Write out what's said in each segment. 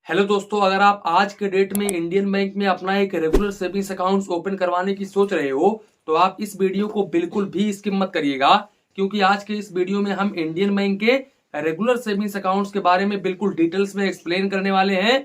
Hello दोस्तों, अगर आप आज के डेट में इंडियन बैंक में अपना एक रेगुलर सेविंग्स अकाउंट ओपन करवाने की सोच रहे हो तो आप इस वीडियो को बिल्कुल भी स्किप मत करिएगा, क्योंकि आज के इस वीडियो में हम इंडियन बैंक के रेगुलर सेविंग्स अकाउंट्स के बारे में बिल्कुल डिटेल्स में एक्सप्लेन करने वाले हैं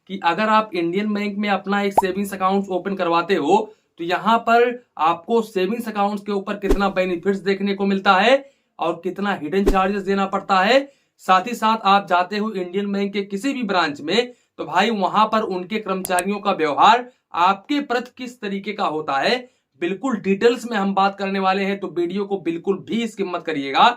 कि अगर आप इंडियन बैंक में अपना एक सेविंग्स अकाउंट ओपन करवाते हो तो यहाँ पर आपको सेविंग्स अकाउंट्स के ऊपर कितना बेनिफिट्स देखने को मिलता है और कितना हिडन चार्जेस देना पड़ता है। साथ ही साथ आप जाते हो इंडियन बैंक के किसी भी ब्रांच में तो भाई वहां पर उनके कर्मचारियों का व्यवहार आपके प्रति किस तरीके का होता है, बिल्कुल डिटेल्स में हम बात करने वाले हैं। तो वीडियो को बिल्कुल भी स्किप मत करिएगा।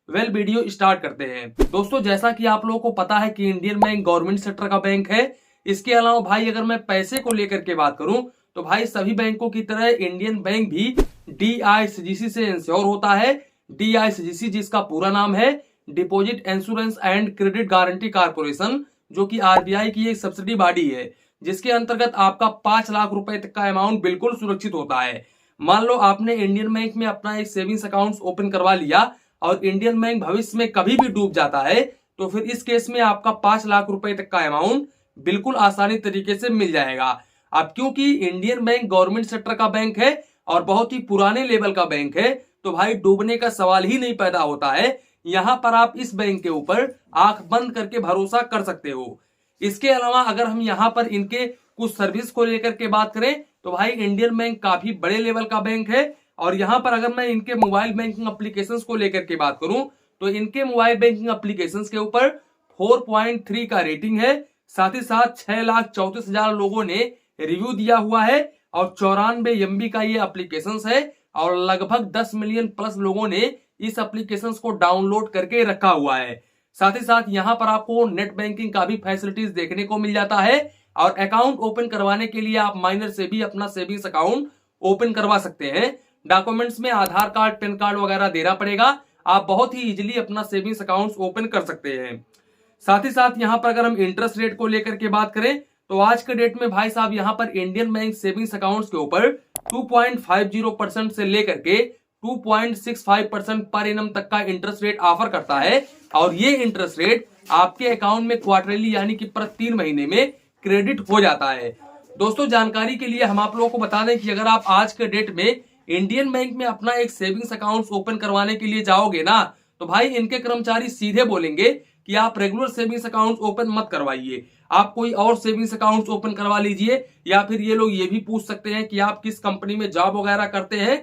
वीडियो स्टार्ट करते हैं। दोस्तों, जैसा कि आप लोगों को पता है कि इंडियन बैंक गवर्नमेंट सेक्टर का बैंक है। इसके अलावा भाई अगर मैं पैसे को लेकर के बात करूं तो भाई सभी बैंकों की तरह इंडियन बैंक भी DICGC से इंश्योर होता है। DICGC जिसका पूरा नाम है deposit insurance and credit guarantee corporation, जो कि RBI की एक सब्सिडी बॉडी है, जिसके अंतर्गत आपका 5 लाख रुपए तक का अमाउंट बिल्कुल सुरक्षित होता है। मान लो आपने इंडियन बैंक में अपना एक सेविंग्स अकाउंट ओपन करवा लिया और इंडियन बैंक भविष्य में कभी भी डूब जाता है तो फिर इस केस में आपका 5 लाख रुपए तक का अमाउंट बिल्कुल आसानी तरीके से मिल जाएगा। अब क्योंकि इंडियन बैंक गवर्नमेंट सेक्टर का बैंक है और बहुत ही पुराने लेवल का बैंक है तो भाई डूबने का सवाल ही नहीं पैदा होता है। यहां पर आप इस बैंक के ऊपर आंख बंद करके भरोसा कर सकते हो। इसके अलावा अगर हम यहां पर इनके कुछ सर्विस को लेकर के बात करें तो भाई इंडियन बैंक काफी बड़े लेवल का बैंक है और यहां पर अगर मैं इनके मोबाइल बैंकिंग एप्लीकेशंस को लेकर के बात करूं तो इनके मोबाइल बैंकिंग एप्लीकेशंस के ऊपर 4.3 का रेटिंग है। साथ ही साथ 6,34,000 लोगों ने रिव्यू दिया हुआ है और 94 MB का ये एप्लीकेशन है और लगभग 10 मिलियन प्लस लोगों ने इस एप्लीकेशंस को डाउनलोड करके रखा हुआ है। साथ ही साथ यहाँ पर आपको नेट बैंकिंग का भी फैसिलिटीज देखने को मिल जाता है और अकाउंट ओपन करवाने के लिए आप माइनर से भी अपना सेविंग्स अकाउंट ओपन करवा सकते हैं। डॉक्यूमेंट्स में आधार कार्ड, पैन कार्ड वगैरह देना पड़ेगा। आप बहुत ही इजीली अपना सेविंग्स अकाउंट ओपन कर सकते हैं। साथ ही साथ यहाँ पर अगर हम इंटरेस्ट रेट को लेकर के बात करें तो आज के डेट में भाई साहब यहाँ पर इंडियन बैंक सेविंग्स अकाउंट्स के ऊपर 2.50% से लेकर के 2.65% पर एनम तक का इंटरेस्ट रेट ऑफर करता है और ये इंटरेस्ट रेट आपके अकाउंट में क्वार्टरली यानी कि प्रति 3 महीने में क्रेडिट हो जाता है। दोस्तों, जानकारी के लिए हम आप लोगों को बता दें कि अगर आप आज के डेट में इंडियन बैंक में अपना एक सेविंग्स अकाउंट ओपन करवाने के लिए जाओगे ना तो भाई इनके कर्मचारी सीधे बोलेंगे कि आप रेगुलर सेविंग्स अकाउंट ओपन मत करवाइए, आप कोई और सेविंग्स अकाउंट ओपन करवा लीजिए। या फिर ये लोग ये भी पूछ सकते हैं कि आप किस कंपनी में जॉब वगैरह करते हैं,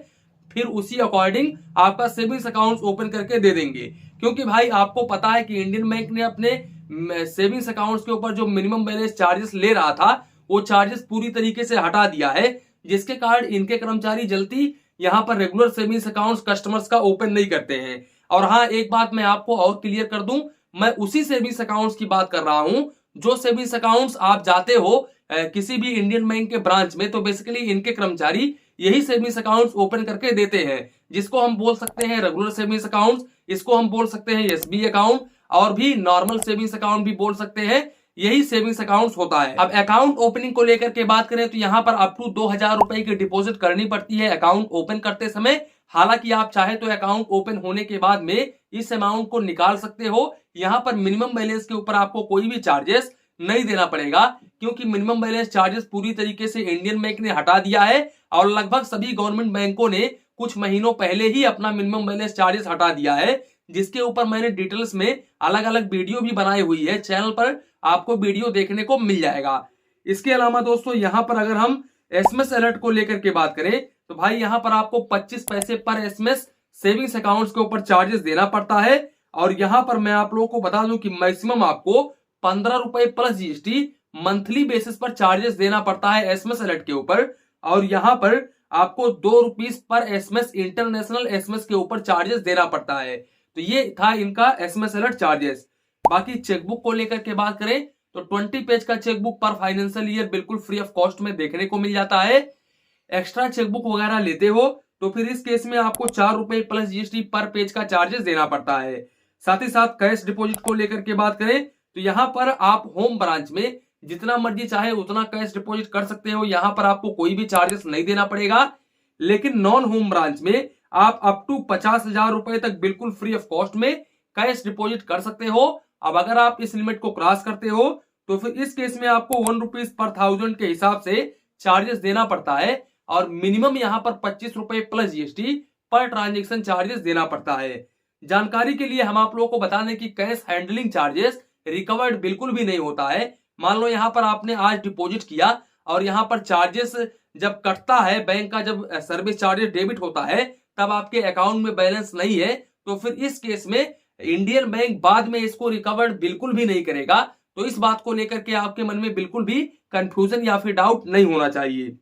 फिर उसी अकॉर्डिंग आपका सेविंग्स अकाउंट ओपन करके दे देंगे। क्योंकि भाई आपको पता है कि इंडियन बैंक ने अपने सेविंग्स अकाउंट्स के ऊपर जो मिनिमम बैलेंस चार्जेस ले रहा था वो चार्जेस पूरी तरीके से हटा दिया है, जिसके कारण इनके कर्मचारी जल्दी यहाँ पर रेगुलर सेविंग्स अकाउंट्स कस्टमर्स का ओपन नहीं करते हैं। और हाँ, एक बात मैं आपको और क्लियर कर दूं, मैं उसी सेविंग्स अकाउंट्स की बात कर रहा हूं जो सेविंग्स अकाउंट्स आप जाते हो किसी भी इंडियन बैंक के ब्रांच में तो बेसिकली इनके कर्मचारी यही सेविंग्स अकाउंट्स ओपन करके देते हैं, जिसको हम बोल सकते हैं रेगुलर सेविंग्स अकाउंट्स, इसको हम बोल सकते हैं SB अकाउंट और भी नॉर्मल सेविंग्स अकाउंट भी बोल सकते हैं। यही सेविंग्स अकाउंट्स होता है। अब अकाउंट ओपनिंग को लेकर के बात करें तो यहाँ पर अप टू 2,000 रुपए की डिपॉजिट करनी पड़ती है अकाउंट ओपन करते समय। हालांकि आप चाहे तो अकाउंट ओपन होने के बाद में इस अमाउंट को निकाल सकते हो। यहाँ पर मिनिमम बैलेंस के ऊपर आपको कोई भी चार्जेस नहीं देना पड़ेगा, क्योंकि मिनिमम बैलेंस चार्जेस पूरी तरीके से इंडियन बैंक ने हटा दिया है और लगभग सभी गवर्नमेंट बैंकों ने कुछ महीनों पहले ही अपना मिनिमम बैलेंस चार्जेस हटा दिया है, जिसके ऊपर मैंने डिटेल्स में अलग अलग वीडियो भी बनाई हुई है। चैनल पर आपको वीडियो देखने को मिल जाएगा। इसके अलावा दोस्तों, यहाँ पर अगर हम SMS अलर्ट को लेकर के बात करें तो भाई यहाँ पर आपको 25 पैसे पर SMS सेविंग्स अकाउंट्स के ऊपर चार्जेस देना पड़ता है। और यहाँ पर मैं आप लोगों को बता दूं कि मैक्सिमम आपको 15 रुपए प्लस GST मंथली बेसिस पर चार्जेस देना पड़ता है SMS अलर्ट के ऊपर। और यहाँ पर आपको 2 rupees per SMS international SMS के ऊपर चार्जेस देना पड़ता है। तो ये था इनका SMS अलर्ट चार्जेस। बाकी चेकबुक को लेकर के बात करें तो 20 पेज का चेकबुक पर फाइनेंशियल ईयर बिल्कुल फ्री ऑफ कॉस्ट में देखने को मिल जाता है। एक्स्ट्रा चेकबुक वगैरह लेते हो तो फिर इस केस में आपको 4 रुपए प्लस GST पर पेज का चार्जेस देना पड़ता है। साथ ही साथ कैश डिपॉजिट को लेकर के बात करें तो यहाँ पर आप होम ब्रांच में जितना मर्जी चाहे उतना कैश डिपॉजिट कर सकते हो, यहाँ पर आपको कोई भी चार्जेस नहीं देना पड़ेगा। लेकिन नॉन होम ब्रांच में आप अप टू 50,000 रुपए तक बिल्कुल फ्री ऑफ कॉस्ट में कैश डिपॉजिट कर सकते हो। अब अगर आप इस लिमिट को क्रॉस करते हो तो फिर इस केस में आपको 1 रुपीज पर 1000 के हिसाब से चार्जेस देना पड़ता है और मिनिमम यहाँ पर 25 रुपए plus GST per transaction charges देना पड़ता है। जानकारी के लिए हम आप लोगों को बता दें कि कैश हैंडलिंग चार्जेस रिकवर्ड बिल्कुल भी नहीं होता है। मान लो यहाँ पर आपने आज डिपॉजिट किया और यहाँ पर चार्जेस जब कटता है, बैंक का जब सर्विस चार्जेस डेबिट होता है, तब आपके अकाउंट में बैलेंस नहीं है, तो फिर इस केस में इंडियन बैंक बाद में इसको रिकवर्ड बिल्कुल भी नहीं करेगा। तो इस बात को लेकर के आपके मन में बिल्कुल भी कंफ्यूजन या फिर डाउट नहीं होना चाहिए।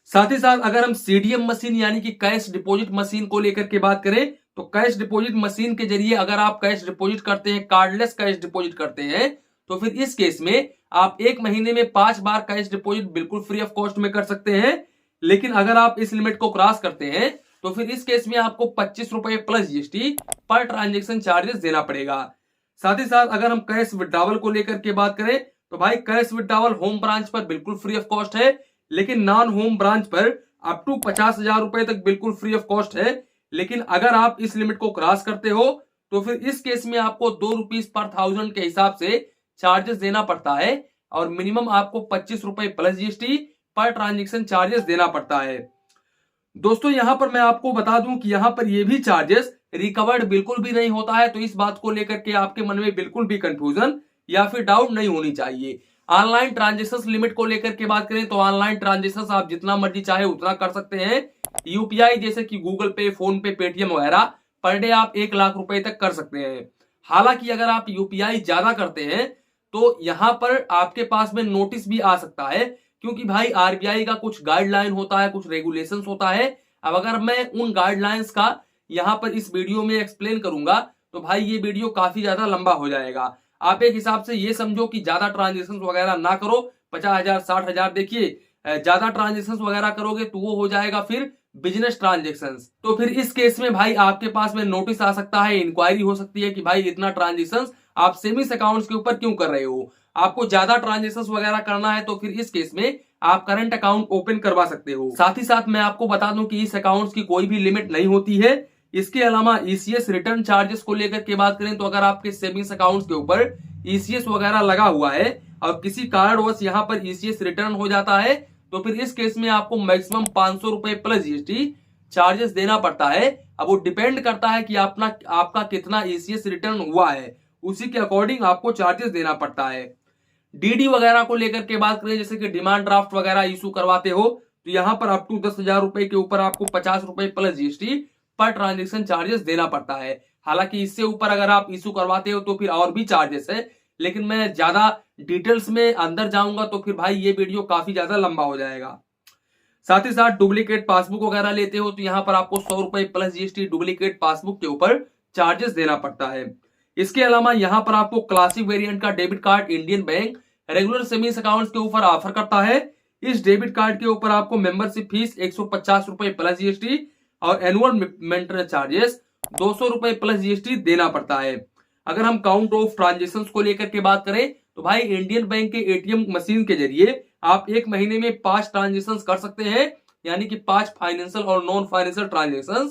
साथ ही साथ अगर हम सीडीएम मशीन यानी कि कैश डिपॉजिट मशीन को लेकर के बात करें, तो कैश डिपॉजिट मशीन के जरिए अगर आप कैश डिपॉजिट करते हैं, कार्डलेस कैश डिपॉजिट करते हैं, तो फिर इस केस में आप एक महीने में 5 बार कैश डिपॉजिट बिल्कुल फ्री ऑफ कॉस्ट में कर सकते हैं। लेकिन अगर आप इस लिमिट को क्रॉस करते हैं तो फिर इस केस में आपको 25 रुपए plus GST per transaction charges देना पड़ेगा। साथ ही साथ अगर हम कैश विड्रॉवल को लेकर के बात करें, तो भाई कैश विड्रॉवल होम ब्रांच पर बिल्कुल फ्री ऑफ कॉस्ट है, लेकिन नॉन होम ब्रांच पर अप टू 50,000 रुपए तक बिल्कुल फ्री ऑफ कॉस्ट है। लेकिन अगर आप इस लिमिट को क्रॉस करते हो तो फिर इस केस में आपको 2 रुपीज पर 1000 के हिसाब से चार्जेस देना पड़ता है और मिनिमम आपको 25 रुपए plus GST per transaction charges देना पड़ता है। दोस्तों यहां पर मैं आपको बता दूं कि यहां पर ये भी चार्जेस रिकवर्ड बिल्कुल भी नहीं होता है, तो इस बात को लेकर के आपके मन में बिल्कुल भी कंफ्यूजन या फिर डाउट नहीं होनी चाहिए। ऑनलाइन ट्रांजेक्शन लिमिट को लेकर के बात करें तो ऑनलाइन ट्रांजेक्शन आप जितना मर्जी चाहे उतना कर सकते हैं। यूपीआई जैसे कि गूगल पे, फोन पे, पेटीएम वगैरह पर डे आप 1 लाख रुपए तक कर सकते हैं। हालांकि अगर आप यूपीआई ज्यादा करते हैं तो यहां पर आपके पास में नोटिस भी आ सकता है, क्योंकि भाई आरबीआई का कुछ गाइडलाइन होता है, कुछ रेगुलेशंस होता है। अब अगर मैं उन गाइडलाइंस का यहां पर इस वीडियो में एक्सप्लेन करूंगा तो भाई ये वीडियो काफी ज्यादा लंबा हो जाएगा। आप एक हिसाब से ये समझो कि ज्यादा ट्रांजेक्शन वगैरह ना करो, 50,000 60,000। देखिए ज्यादा ट्रांजेक्शन वगैरह करोगे तो वो हो जाएगा फिर बिजनेस ट्रांजेक्शन। तो फिर इस केस में भाई आपके पास में नोटिस आ सकता है, इंक्वायरी हो सकती है कि भाई इतना ट्रांजेक्शन आप सेविंग्स अकाउंट्स के ऊपर क्यों कर रहे हो। आपको ज्यादा ट्रांजेक्शन वगैरह करना है तो फिर इस केस में आप करंट अकाउंट ओपन करवा सकते हो। साथ ही साथ मैं आपको बता दूं कि इस अकाउंट्स की कोई भी लिमिट नहीं होती है। इसके अलावा ईसीएस रिटर्न चार्जेस को लेकर के बात करें तो अगर आपके सेविंग्स अकाउंट्स के ऊपर ईसीएस वगैरह लगा हुआ है और किसी कारणवश यहाँ पर ईसीएस रिटर्न हो जाता है तो फिर इस केस में आपको मैक्सिमम 500 रुपए प्लस जीएसटी चार्जेस देना पड़ता है। अब वो डिपेंड करता है कि आपका कितना ईसीएस रिटर्न हुआ है, उसी के अकॉर्डिंग आपको चार्जेस देना पड़ता है। डीडी वगैरह को लेकर के बात करें, जैसे कि डिमांड ड्राफ्ट वगैरह इशू करवाते हो तो यहाँ पर अप टू 10,000 रुपए के ऊपर आपको 50 रुपए plus GST per transaction charges देना पड़ता है। हालांकि इससे ऊपर अगर आप इशू करवाते हो तो फिर और भी चार्जेस है, लेकिन मैं ज्यादा डिटेल्स में अंदर जाऊंगा तो फिर भाई ये वीडियो काफी ज्यादा लंबा हो जाएगा। साथ ही साथ डुप्लीकेट पासबुक वगैरह लेते हो तो यहाँ पर आपको 100 रुपए प्लस जीएसटी डुप्लीकेट पासबुक के ऊपर चार्जेस देना पड़ता है। इसके अलावा यहाँ पर आपको क्लासिक वेरिएंट का debit card Indian bank regular savings accounts के ऊपर ऑफर करता है। इस डेबिट कार्ड के ऊपर आपको मेंबरशिप फीस 150 रुपए प्लस जीएसटी और एनुअल मेंटेनेंस चार्जेस 200 रुपए प्लस जीएसटी देना पड़ता है। अगर हम काउंट ऑफ ट्रांजेक्शंस को लेकर के बात करें तो भाई इंडियन बैंक के एटीएम मशीन के जरिए आप एक महीने में 5 ट्रांजेक्शन कर सकते हैं, यानी कि 5 फाइनेंशियल और नॉन फाइनेंशियल ट्रांजेक्शन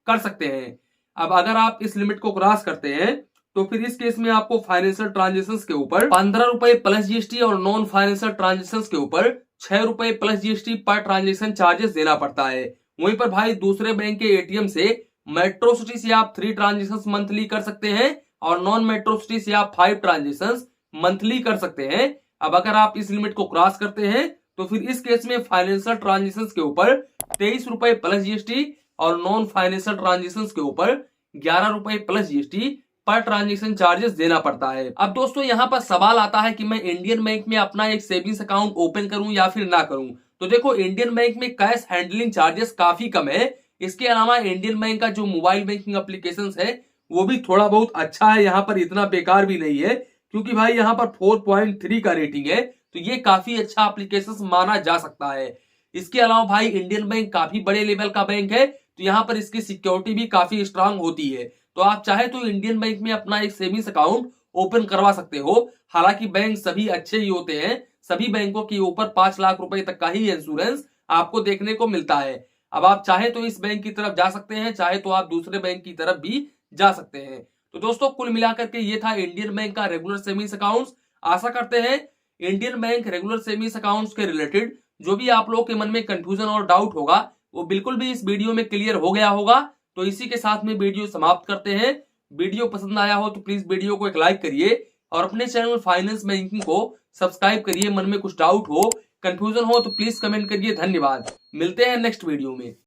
कर सकते हैं। अब अगर आप इस लिमिट को क्रॉस करते हैं तो फिर इस केस में आपको फाइनेंशियल ट्रांजेक्शन के ऊपर 15 रुपए प्लस जीएसटी और नॉन फाइनेंशियल ट्रांजेक्शन के ऊपर 6 रुपए plus GST per transaction charges देना पड़ता है। वहीं पर भाई दूसरे बैंक के एटीएम से मेट्रो सिटी से आप 3 ट्रांजेक्शन मंथली कर सकते हैं और नॉन मेट्रो सिटी से आप 5 ट्रांजेक्शन मंथली कर सकते हैं। अब अगर आप इस लिमिट को क्रॉस करते हैं तो फिर इस केस में फाइनेंशियल ट्रांजेक्शन के ऊपर 23 रुपए प्लस जीएसटी और नॉन फाइनेंशियल ट्रांजेक्शन के ऊपर 11 रुपए plus GST per transaction charges देना पड़ता है। अब दोस्तों यहाँ पर सवाल आता है कि मैं इंडियन बैंक में अपना एक सेविंग्स अकाउंट ओपन करूं या फिर ना करूं। तो देखो इंडियन बैंक में कैश हैंडलिंग चार्जेस काफी कम है। इसके अलावा इंडियन बैंक का जो मोबाइल बैंकिंग एप्लीकेशन है वो भी थोड़ा बहुत अच्छा है, यहाँ पर इतना बेकार भी नहीं है, क्योंकि भाई यहाँ पर 4.3 का रेटिंग है, तो ये काफी अच्छा एप्लीकेशन माना जा सकता है। इसके अलावा भाई इंडियन बैंक काफी बड़े लेवल का बैंक है, तो यहाँ पर इसकी सिक्योरिटी भी काफी स्ट्रांग होती है। तो आप चाहे तो इंडियन बैंक में अपना एक सेविंग्स अकाउंट ओपन करवा सकते हो। हालांकि बैंक सभी अच्छे ही होते हैं, सभी बैंकों के ऊपर 5 लाख रुपए तक का ही इंश्योरेंस आपको देखने को मिलता है। अब आप चाहे तो इस बैंक की तरफ जा सकते हैं, चाहे तो आप दूसरे बैंक की तरफ भी जा सकते हैं। तो दोस्तों कुल मिलाकर के ये था इंडियन बैंक का रेगुलर सेविंग्स अकाउंट्स। आशा करते हैं Indian bank regular savings accounts के रिलेटेड जो भी आप लोगों के मन में कंफ्यूजन और डाउट होगा वो बिल्कुल भी इस वीडियो में क्लियर हो गया होगा। तो इसी के साथ में वीडियो समाप्त करते हैं। वीडियो पसंद आया हो तो प्लीज वीडियो को एक लाइक करिए और अपने चैनल फाइनेंस बैंकिंग को सब्सक्राइब करिए। मन में कुछ डाउट हो, कंफ्यूजन हो तो प्लीज कमेंट करिए। धन्यवाद, मिलते हैं नेक्स्ट वीडियो में।